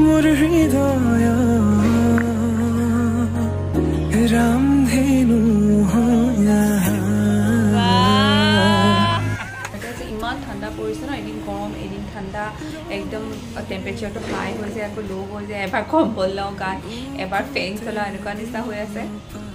মোৰ হৃদয় ৰামধেনু ইমান ঠাণ্ডা পৰিছে ন এদিন গৰম এদিন ঠাণ্ডা একদম টেম্পাৰেচাৰটো হাই হৈ যায় আকৌ ল' হৈ যায় এবাৰ কম্বল লওঁ গাত এবাৰ ফেন চলাওঁ এনেকুৱা নিচিনা হৈ আছে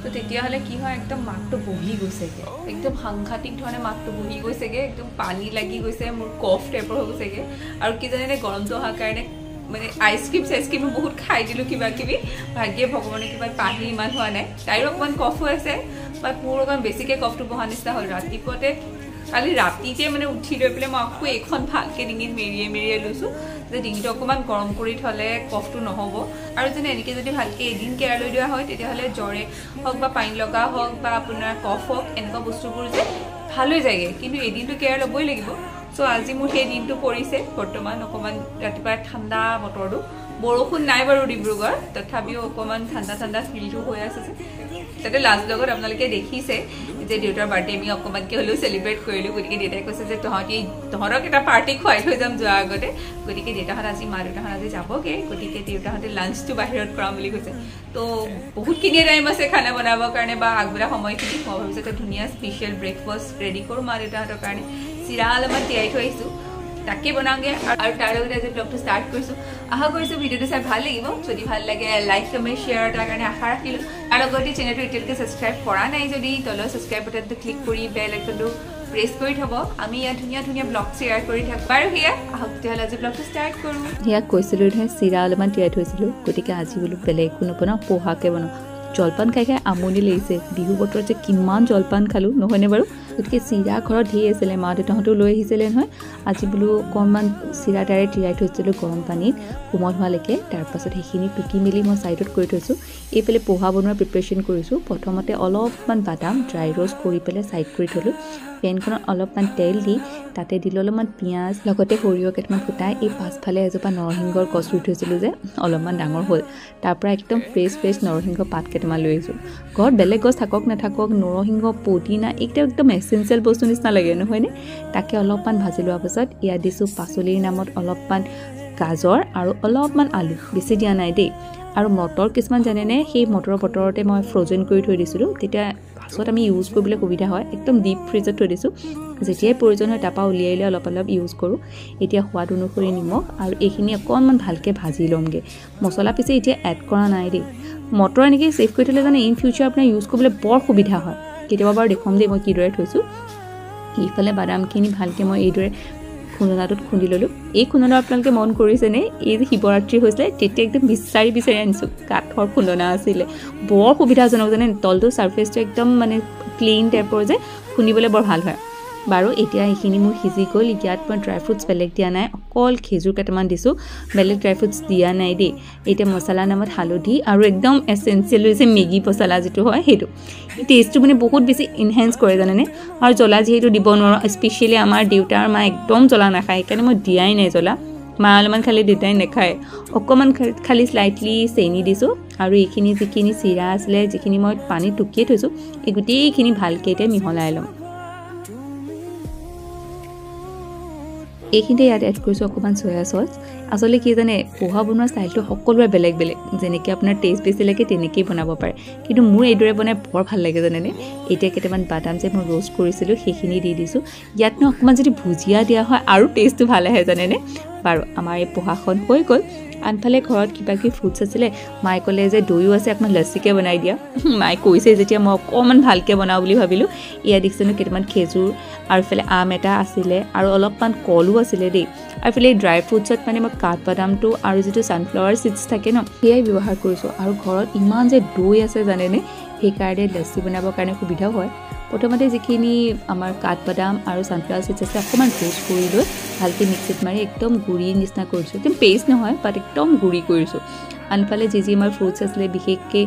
তো তেতিয়াহ'লে কি হয় একদম মাতটো বহি গৈছেগৈ একদম সাংঘাতিক ধৰণে মাতটো বহি গৈছেগৈ একদম পানী লাগি গৈছে মোৰ কফ টাইপৰ হৈ গৈছেগৈ আৰু কি জানেনে গৰমটো অহাৰ কাৰণে মানে আইচক্ৰীম বহুত খাই দিলোঁ কিবা কিবি ভাগ্যে ভগৱানে কিবা পানী ইমান হোৱা নাই তাইৰো অকণমান কফ হৈ আছে বাট মোৰ অকণমান বেছিকৈ কফটো বহা নিচিনা হ'ল ৰাতিপুৱাতে কালি ৰাতিতে মানে উঠি লৈ পেলাই মই আকৌ এইখন ভালকৈ ডিঙিত মেৰিয়াই লৈছোঁ যে ডিঙিটো অকণমান গৰম কৰি থ'লে কফটো নহ'ব আৰু যেনে এনেকৈ যদি ভালকৈ এদিন কেয়াৰ লৈ দিয়া হয় তেতিয়াহ'লে জ্বৰে হওক বা পানী লগা হওক বা আপোনাৰ কফ হওক এনেকুৱা বস্তুবোৰ যে ভাল হৈ যায়গৈ কিন্তু এদিনটো কেয়াৰ ল'বই লাগিব চ' আজি মোৰ সেই দিনটো পৰিছে বৰ্তমান অকণমান ৰাতিপুৱা ঠাণ্ডা বতৰটো বৰষুণ নাই বাৰু ডিব্ৰুগড় তথাপিও অকণমান ঠাণ্ডা ফিলটো হৈ আছে যে তাতে লাষ্ট লগত আপোনালোকে দেখিছে যে দেউতাৰ বাৰ্থডে আমি অকণমানকৈ হ'লেও চেলিব্ৰেট কৰিলোঁ গতিকে দেউতাই কৈছে যে তহঁতক এটা পাৰ্টি খুৱাই থৈ যাম যোৱাৰ আগতে গতিকে দেউতাহঁত আজি মা দেউতাহঁত আজি যাবগৈ গতিকে দেউতাহঁতে লাঞ্চটো বাহিৰত কৰাম বুলি কৈছে তো বহুতখিনিয়ে টাইম আছে খানা বনাবৰ কাৰণে বা আগবেলা সময়খিনি মই ভাবিছোঁ এটা ধুনীয়া স্পেচিয়েল ব্ৰেকফাষ্ট ৰেডি কৰোঁ মা দেউতাহঁতৰ কাৰণে চিৰা অলপমান তিয়াই থৈ আহিছোঁ তাকে বনাওঁগৈ আৰু তাৰ লগতে আজি ব্লগটো ষ্টাৰ্ট কৰিছোঁ আশা কৰিছোঁ ভিডিঅ'টো চাই ভাল লাগিব যদি ভাল লাগে লাইক কমেণ্ট শ্বেয়াৰ তাৰ কাৰণে আশা ৰাখিলোঁ আৰু লগতে চেনেলটো এতিয়ালৈকে ছাবস্ক্ৰাইব কৰা নাই যদি তলৰ ছাবস্ক্ৰাইব বাটনটো ক্লিক কৰি বেল আইকনটো প্ৰেছ কৰি থ'ব আমি ইয়াত ধুনীয়া ব্লগ শ্বেয়াৰ কৰি থাকোঁ বাৰু সেয়া আহক তেতিয়াহ'লে আজি ব্লগটো ষ্টাৰ্ট কৰোঁ ইয়াক কৈছিলোঁ নহয় চিৰা অলপমান তিয়াই থৈছিলোঁ গতিকে আজি বোলো বেলেগ একো নবনাওঁ পোহাকৈ বনাওঁ জলপান খাই আমনি লাগিছে বিহু বতৰত যে কিমান জলপান খালোঁ নহয়নে বাৰু গতিকে চিৰা ঘৰত ধেৰ আছিলে মা দেউতাহঁতেও লৈ আহিছিলে নহয় আজি বোলো অকণমান চিৰা ডাইৰেক্ট তিয়াই থৈছিলোঁ গৰম পানীত কোমল হোৱালৈকে তাৰপাছত সেইখিনি টুকি মেলি মই ছাইডত কৰি থৈছোঁ এইফালে পোহা বনোৱাৰ প্ৰিপেৰেশ্যন কৰিছোঁ প্ৰথমতে অলপমান বাদাম ড্ৰাই ৰ'ষ্ট কৰি পেলাই ছাইড কৰি থ'লোঁ পেনখনত অলপমান তেল দি তাতে দিলোঁ অলপমান পিঁয়াজ লগতে সৰিয়হ কেইটামান ফুটাই এই পাছফালে এজোপা নৰসিংহৰ গছ ৰুই থৈছিলোঁ যে অলপমান ডাঙৰ হ'ল তাৰপৰা একদম ফ্ৰেছ নৰসিংহ পাত কেইটামান লৈ আহিছোঁ ঘৰত বেলেগ গছ থাকক নাথাকক নৰসিংহ পদিনা এইকেইটা একদম এচেঞ্চিয়েল বস্তু নিচিনা লাগে নহয়নে তাকে অলপমান ভাজি লোৱাৰ পাছত ইয়াত দিছোঁ পাচলিৰ নামত অলপমান গাজৰ আৰু অলপমান আলু বেছি দিয়া নাই দেই আৰু মটৰ কিছুমান জানেনে সেই মটৰৰ বতৰতে মই ফ্ৰ'জেন কৰি থৈ দিছিলোঁ তেতিয়া পাছত আমি ইউজ কৰিবলৈ সুবিধা হয় একদম ডিপ ফ্ৰিজত থৈ দিছোঁ যেতিয়াই প্ৰয়োজন হয় তাৰপৰা উলিয়াই অলপ ইউজ কৰোঁ এতিয়া সোৱাদ অনুসৰি নিমখ আৰু এইখিনি অকণমান ভালকৈ ভাজি ল'মগৈ মছলা পিছে এতিয়া এড কৰা নাই দেই মটৰ এনেকৈ ছেভ কৰি থ'লে জানে ইন ফিউচাৰ আপোনাৰ ইউজ কৰিবলৈ বৰ সুবিধা হয় কেতিয়াবা বাৰু দেখুৱাম দেই মই কিদৰে থৈছোঁ এইফালে বাদামখিনি ভালকৈ মই এইদৰে খুন্দনাটোত খুন্দি ল'লোঁ এই খুন্দনা আপোনালোকে মন কৰিছেনে এই যে শিৱৰাত্ৰি হৈছিলে তেতিয়া একদম বিচাৰি আনিছোঁ কাঠৰ খুন্দনা আছিলে বৰ সুবিধাজনক জানে তলটো ছাৰ্ফেচটো একদম মানে ক্লিন টাইপৰ যে খুন্দিবলৈ বৰ ভাল হয় বাৰু এতিয়া এইখিনি মোৰ সিজি গ'ল ইয়াত মই ড্ৰাই ফ্ৰুটছ বেলেগ দিয়া নাই অকল খেজুৰ কেইটামান দিছোঁ বেলেগ ড্ৰাই ফ্ৰুটছ দিয়া নাই দেই এতিয়া মছলা নামত হালধি আৰু একদম এচেঞ্চিয়েল হৈছে মেগী মছলা যিটো হয় সেইটো এই টেষ্টটো মানে বহুত বেছি ইনহেঞ্চ কৰে জানেনে আৰু জ্বলা যিহেতু দিব নোৱাৰোঁ স্পেচিয়েলি আমাৰ দেউতা আৰু মা একদম জ্বলা নাখায় সেইকাৰণে মই দিয়াই নাই জ্বলা মা অলপমান খালি দেউতাই নাখায় অকণমান খালি স্লাইটলি চেনি দিছোঁ আৰু এইখিনি যিখিনি চিৰা আছিলে যিখিনি মই পানীত টুকিয়ে থৈছোঁ এই গোটেইখিনি ভালকৈ এতিয়া মিহলাই ল'ম এইখিনিতে ইয়াত এড কৰিছোঁ অকণমান চয়া চচ আচলতে কি জানে পোহা বনোৱা ষ্টাইলটো সকলোৰে বেলেগ যেনেকৈ আপোনাৰ টেষ্ট বেছি লাগে তেনেকৈয়ে বনাব পাৰে কিন্তু মোৰ এইদৰে বনাই বৰ ভাল লাগে জানেনে এতিয়া কেইটামান বাদাম যে মই ৰ'ষ্ট কৰিছিলোঁ সেইখিনি দি দিছোঁ ইয়াত অকণমান যদি ভুজিয়া দিয়া হয় আৰু টেষ্টটো ভাল আহে জানেনে বাৰু আমাৰ এই পোহাখন হৈ গ'ল আনফালে ঘৰত কিবা ফ্ৰুটছ আছিলে মায়ে ক'লে যে দৈও আছে অকণমান লচ্চিকৈ বনাই দিয়া মায়ে কৈছে যেতিয়া মই অকণমান ভালকৈ বনাওঁ বুলি ভাবিলোঁ ইয়াত দেখিছিলোঁ কেইটামান খেজুৰ আৰু ইফালে আম এটা আছিলে আৰু অলপমান কলো আছিলে দেই আৰু ইফালে ড্ৰাই ফ্ৰুটছত মানে মই কাঠবাদামটো আৰু যিটো ছানফ্লাৱাৰ চিডছ থাকে ন সেয়াই ব্যৱহাৰ কৰিছোঁ আৰু ঘৰত ইমান যে দৈ আছে জানেনে সেইকাৰণে লচ্চি বনাবৰ কাৰণে সুবিধাও হয় প্ৰথমতে যিখিনি আমাৰ কাঠবাদাম আৰু ছানফ্লাৱাৰ চিডছ আছে অকণমান ৰোষ্ট কৰি লৈ ভালকৈ মিক্সিত মাৰি একদম গুড়ি নিচিনা কৰিছোঁ একদম পেষ্ট নহয় বাট একদম গুড়ি কৰিছোঁ আনফালে যি আমাৰ ফ্ৰুটছ আছিলে বিশেষকৈ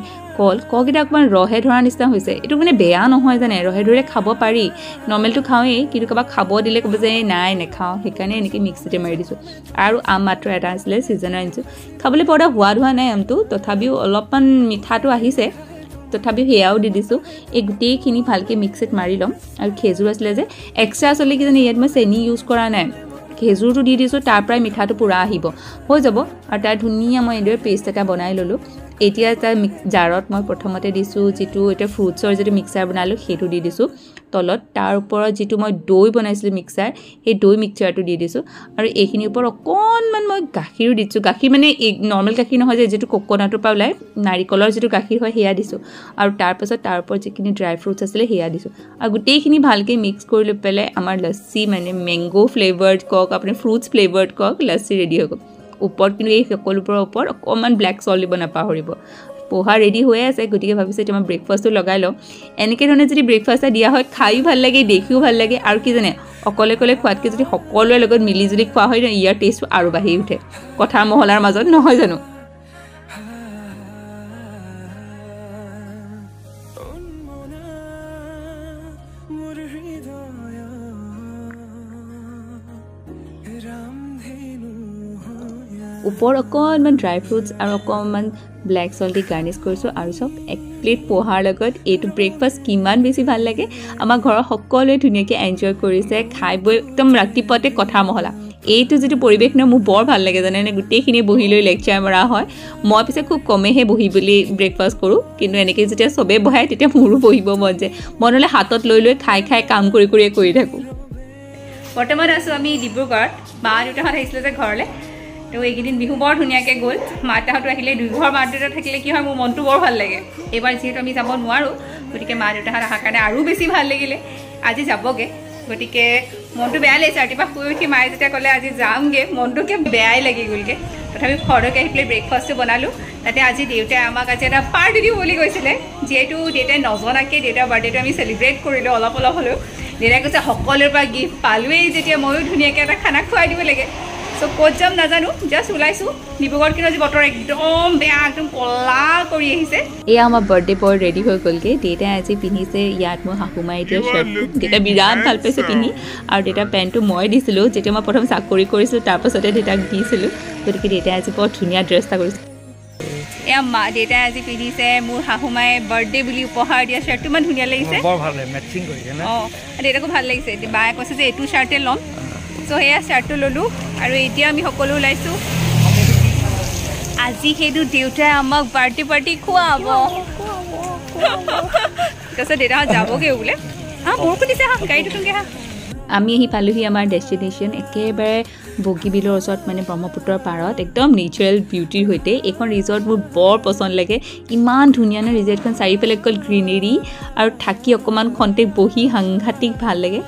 কলকেইটা অকণমান ৰহে ধৰা নিচিনা হৈছে এইটো মানে বেয়া নহয় জানে ৰহে ধৰে খাব পাৰি নৰ্মেলটো খাওঁৱেই কিন্তু কাৰোবাক খাব দিলে ক'ব যে নাই নেখাওঁ সেইকাৰণে এনেকৈ মিক্সিতে মাৰি দিছোঁ আৰু আম মাত্ৰ এটা আছিলে ছিজনৰ আনিছোঁ খাবলৈ বৰ সোৱাদ হোৱা নাই আমটো তথাপিও অলপমান মিঠাটো আহিছে তথাপিও সেয়াও দি দিছোঁ এই গোটেইখিনি ভালকৈ মিক্সিত মাৰি ল'ম আৰু খেজুৰ আছিলে যে এক্সট্ৰা আচলতে কি জানে ইয়াত মই চেনি ইউজ কৰা নাই খেজুৰটো দি দিছোঁ তাৰ পৰাই মিঠাটো পূৰা আহিব হৈ যাব আৰু তাৰ ধুনীয়া মই এইদৰে পেষ্ট এটা বনাই ল'লোঁ এতিয়া এটা জাৰত মই প্ৰথমতে দিছোঁ যিটো এতিয়া ফ্ৰুটছৰ যিটো মিক্সাৰ বনালোঁ সেইটো দি দিছোঁ তলত তাৰ ওপৰত যিটো মই দৈ বনাইছিলোঁ মিক্সাৰ সেই দৈ মিক্সাৰটো দি দিছোঁ আৰু এইখিনিৰ ওপৰত অকণমান মই গাখীৰো দিছোঁ গাখীৰ মানে নৰ্মেল গাখীৰ নহয় যে যিটো কোকোনাটৰ পৰা ওলাই নাৰিকলৰ যিটো গাখীৰ হয় সেয়া দিছোঁ আৰু তাৰপাছত তাৰ ওপৰত যিখিনি ড্ৰাই ফ্ৰুটছ আছিলে সেয়া দিছোঁ আৰু গোটেইখিনি ভালকৈ মিক্স কৰি লৈ পেলাই আমাৰ লস্সি মানে মেংগো ফ্লেভাৰ্ড কওক আপুনি ফ্ৰুটছ ফ্লেভাৰ্ড কওক লস্সি ৰেডি হৈ গ'ল ওপৰত কিন্তু এই সকলোবোৰৰ ওপৰত অকণমান ব্লেক চল্ট দিব নাপাহৰিব পোহা ৰেডি হৈ আছে গতিকে ভাবিছোঁ এতিয়া মই ব্ৰেকফাষ্টটো লগাই লওঁ এনেকৈ ধৰণে যদি ব্ৰেকফাষ্ট এটা দিয়া হয় খায়ো ভাল লাগে দেখিও ভাল লাগে আৰু কি জানে অকলে অকলে খোৱাতকৈ যদি সকলোৰে লগত মিলি জুলি খোৱা হয় ইয়াৰ টেষ্টটো আৰু বাঢ়ি উঠে কথাৰ মহলাৰ মাজত নহয় জানো ওপৰ অকণমান ড্ৰাই ফ্ৰুটছ আৰু অকণমান ব্লেক চল্ট দি গাৰ্নিছ কৰিছোঁ আৰু চব এক প্লেট পোহাৰ লগত এইটো ব্ৰেকফাষ্ট কিমান বেছি ভাল লাগে আমাৰ ঘৰৰ সকলোৱে ধুনীয়াকৈ এনজয় কৰিছে খাই বৈ একদম ৰাতিপুৱাতে কথা মহলা এইটো যিটো পৰিৱেশ ন মোৰ বৰ ভাল লাগে জানেনে গোটেইখিনি বহি লৈ লেকচাৰ মৰা হয় মই পিছে খুব কমেহে বহি বুলি ব্ৰেকফাষ্ট কৰোঁ কিন্তু এনেকৈ যেতিয়া চবেই বহায় তেতিয়া মোৰো বহিব মন যায় মনলৈ হাতত লৈ লৈ খাই খাই কাম কৰি থাকোঁ বৰ্তমান আছোঁ আমি ডিব্ৰুগড়ত মা দেউতাহঁত আহিছিলে যে ঘৰলৈ তো এইকেইদিন বিহু বৰ ধুনীয়াকৈ গ'ল মা দেউতাহঁতো আহিলে দুঘৰ মা দেউতা থাকিলে কি হয় মোৰ মনটো বৰ ভাল লাগে এইবাৰ যিহেতু আমি যাব নোৱাৰোঁ গতিকে মা দেউতাহঁত অহাৰ কাৰণে আৰু বেছি ভাল লাগিলে আজি যাবগৈ গতিকে মনটো বেয়া লাগিছে ৰাতিপুৱা শুই উঠি মায়ে যেতিয়া ক'লে আজি যামগৈ মনটোকে বেয়াই লাগি গ'লগৈ তথাপি ঘৰলৈকে আহি পেলাই ব্ৰেকফাষ্টটো বনালোঁ তাতে আজি দেউতাই আমাক আজি এটা পাৰ্টি দিওঁ বুলি কৈছিলে যিহেতু দেউতাই নজনাকৈ দেউতাৰ বাৰ্থডেটো আমি চেলিব্ৰেট কৰিলোঁ অলপ অলপ হ'লেও দেউতাই কৈছে সকলোৰে পৰা গিফ্ট পালোৱেই যেতিয়া ময়ো ধুনীয়াকৈ এটা খানা খুৱাই দিব লাগে চ' ক'ত যাম নাজানো জাষ্ট ওলাইছোঁ ডিব্ৰুগড়ত কিন্তু আজি বতৰ একদম বেয়া একদম ক'লা কৰি আহিছে এয়া আমাৰ বাৰ্থডে বয় ৰেডি হৈ গ'লগৈ দেউতাই আজি পিন্ধিছে ইয়াত মই শাহুমাই দিয়া শ্বাৰ্টটো দেউতাই বিৰাট ভাল পাইছে পিন্ধি আৰু দেউতাৰ পেণ্টটো মই দিছিলোঁ যেতিয়া মই প্ৰথম চাকৰি কৰিছিলোঁ তাৰপাছতে দেউতাক দিছিলোঁ গতিকে দেউতাই আজি বৰ ধুনীয়া ড্ৰেছ এটা কৰিছে এয়া মা দেউতাই আজি পিন্ধিছে মোৰ শাহুমাই বাৰ্থডে বুলি উপহাৰ দিয়া শ্বাৰ্টটো ইমান ধুনীয়া লাগিছে অঁ দেউতাকো ভাল লাগিছে বায়ে কৈছে যে এইটো শ্বাৰ্টে ল'ম চ' সেয়া শ্বাৰ্টটো ল'লোঁ আৰু এতিয়া আমি সকলো ওলাইছোঁ আজি সেইটো দেউতাই আমাক বাৰ্থডে পাৰ্টি খুৱাব তাৰপিছত দেউতাহঁত যাবগৈ বোলে বৰষুণ দিছে গাড়ীটো তুংগে আমি আহি পালোহি আমাৰ ডেষ্টিনেশ্যন একেবাৰে বগীবিলৰ ওচৰত মানে ব্ৰহ্মপুত্ৰৰ পাৰত একদম নেচাৰেল বিউটিৰ সৈতে এইখন ৰিজৰ্ট মোৰ বৰ পচন্দ লাগে ইমান ধুনীয়া ন ৰিজৰ্টখন চাৰিওফালে অকল গ্ৰীনেৰী আৰু থাকি অকণমান খন্তেক বহি সাংঘাতিক ভাল লাগে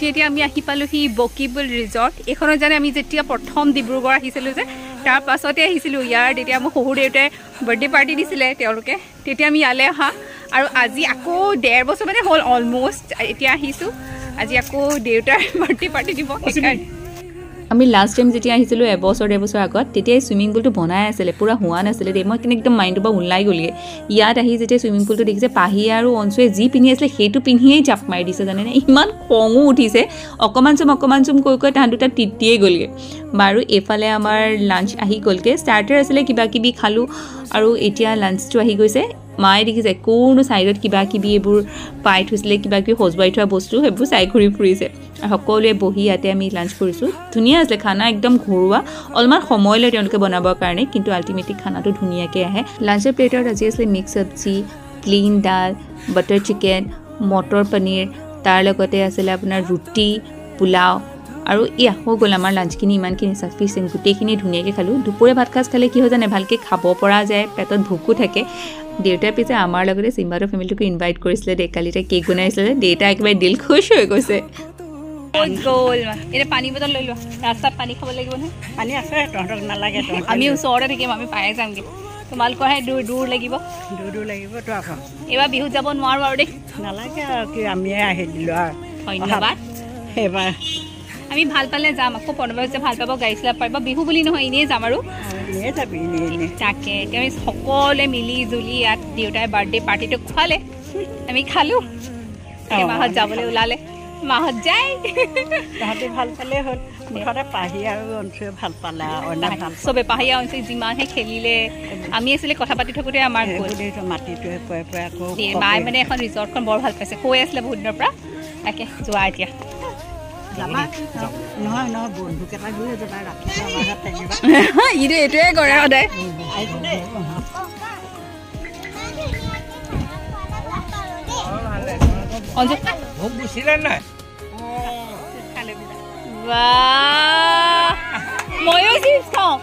এতিয়া আমি আহি পালোহি বগীবিল ৰিজৰ্ট এইখনত জানে আমি যেতিয়া প্ৰথম ডিব্ৰুগড় আহিছিলোঁ যে তাৰ পাছতে আহিছিলোঁ ইয়াৰ তেতিয়া মোৰ শহুৰ দেউতাই বাৰ্থডে পাৰ্টি দিছিলে তেওঁলোকে তেতিয়া আমি ইয়ালৈ অহা আৰু আজি আকৌ 1.5 বছৰ মানে হ'ল অলমষ্ট এতিয়া আহিছোঁ আজি আকৌ দেউতাৰ বাৰ্থডে পাৰ্টি দিব আমি লাষ্ট টাইম যেতিয়া আহিছিলোঁ 1 বছৰ 1.5 বছৰ আগত তেতিয়া চুইমিং পুলটো বনাই আছিলে পূৰা হোৱা নাছিলে দেই মই কিন্তু একদম মাইণ্ডৰ পৰা ওলাই গ'লগৈ ইয়াত আহি যেতিয়া চুইমিং পুলটো দেখিছে পাহি আৰু অঞ্চুৱে যি পিন্ধি আছিলে সেইটো পিন্ধিয়েই জাপ মাৰি দিছে জানেনে ইমান খঙো উঠিছে অকণমান চুম কৈ তাহাঁত দুটা তিতিয়ে গ'লগৈ বাৰু এইফালে আমাৰ লাঞ্চ আহি গ'লগৈ ষ্টাৰ্টাৰ আছিলে কিবা কিবি খালোঁ আৰু এতিয়া লাঞ্চটো আহি গৈছে মায়ে দেখিছে কোনো ছাইডত কিবা কিবি এইবোৰ পাই থৈছিলে কিবা কিবি সজুৱাই থোৱা বস্তু সেইবোৰ চাই ঘূৰি ফুৰিছে আৰু সকলোৱে বহি ইয়াতে আমি লাঞ্চ কৰিছোঁ ধুনীয়া আছিলে খানা একদম ঘৰুৱা অলপমান সময় লয় তেওঁলোকে বনাবৰ কাৰণে কিন্তু আল্টিমেটলি খানাটো ধুনীয়াকৈ আহে লাঞ্চৰ প্লেটত আজি আছিলে মিক্স চব্জি প্লেইন দাল বাটাৰ চিকেন মটৰ পনীৰ তাৰ লগতে আছিলে আপোনাৰ ৰুটি পোলাও আৰু হৈ গ'ল আমাৰ লাঞ্চখিনি ইমানখিনি চাফিচিয়েণ্ট গোটেইখিনি ধুনীয়াকৈ খালোঁ দুপৰীয়া ভাত সাজ খালে কি হয় জানে ভালকৈ খাব পৰা যায় পেটত ভোকো থাকে দেউতাই পিছে আমাৰ লগতে চিম্বাৰৰ ফেমিলিটোকো ইনভাইট কৰিছিলে দেই কালি তাই কেক বনাইছিলে দেউতা একেবাৰে দিল খুচ হৈ গৈছে গ'ল এতিয়া পানী বটল লৈ লোৱা ৰাস্তাত পানী খাব লাগিব নহয় পানী আছে তহঁতক নালাগে আমি ওচৰতে থাকিম আমি পায়ে যামগৈ তোমালোকৰহে দূৰ লাগিব তো আকৌ এইবাৰ বিহুত যাব নোৱাৰোঁ আৰু দেই নালাগে আৰু কি আমিয়ে আহি দিলোঁ আৰু ধন্যবাদ এইবাৰ আমি ভাল পালে যাম আকৌ প্ৰণৱে যে ভাল পাব গাড়ী চলাব পাৰিব বিহু বুলি নহয় এনেই যাম আৰু তাকে এতিয়া আমি সকলোৱে মিলি জুলি ইয়াত দেউতাই বাৰ্থডে পাৰ্টিটো খোৱালে আমি খালোঁ মাহত যাবলৈ ওলালে মাহত যায় তাহাঁতে ভাল পালে হ'ল মুঠতে পাহি আৰু অঞ্চুৱে ভাল পালে চবে পাহি আৰু অঞ্চুৱে যিমানহে খেলিলে আমি আছিলে কথা পাতি থাকোঁতে আমাৰ মাটিটোৱে আকৌ মায়ে মানে এখন ৰিজৰ্টখন বৰ ভাল পাইছে কৈ আছিলে বহুত দিনৰ পৰা তাকে যোৱা এতিয়া যাবা নহয় নহয় বন্ধুকেইটা গ'লে যাবা ৰাতিপুৱা আমাৰ ঘৰত থাকিবা ইটো এইটোৱে কৰে সদায় আহিছোঁ দেই অঞ্জু ভোক দিছিলে নাই ময়ো চিপছ খাওঁ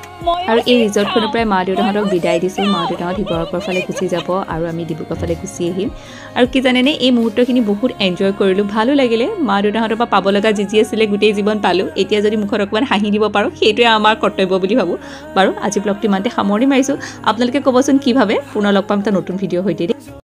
আৰু এই ৰিজৰ্টখনৰ পৰাই মা দেউতাহঁতক বিদায় দিছোঁ মা দেউতাহঁত শিৱসাগৰৰ ফালে গুচি যাব আৰু আমি ডিব্ৰুগড় ফালে গুচি আহিম আৰু কি জানেনে এই মুহূৰ্তখিনি বহুত এনজয় কৰিলোঁ ভালো লাগিলে মা দেউতাহঁতৰ পৰা পাব লগা যি আছিলে গোটেই জীৱন পালোঁ এতিয়া যদি মুখত অকণমান হাঁহি দিব পাৰোঁ সেইটোৱে আমাৰ কৰ্তব্য বুলি ভাবোঁ বাৰু আজি ব্লগটো ইমানতে সামৰণি মাৰিছোঁ আপোনালোকে ক'বচোন কি ভাবে পুনৰ লগ পাম এটা নতুন ভিডিঅ' সৈতে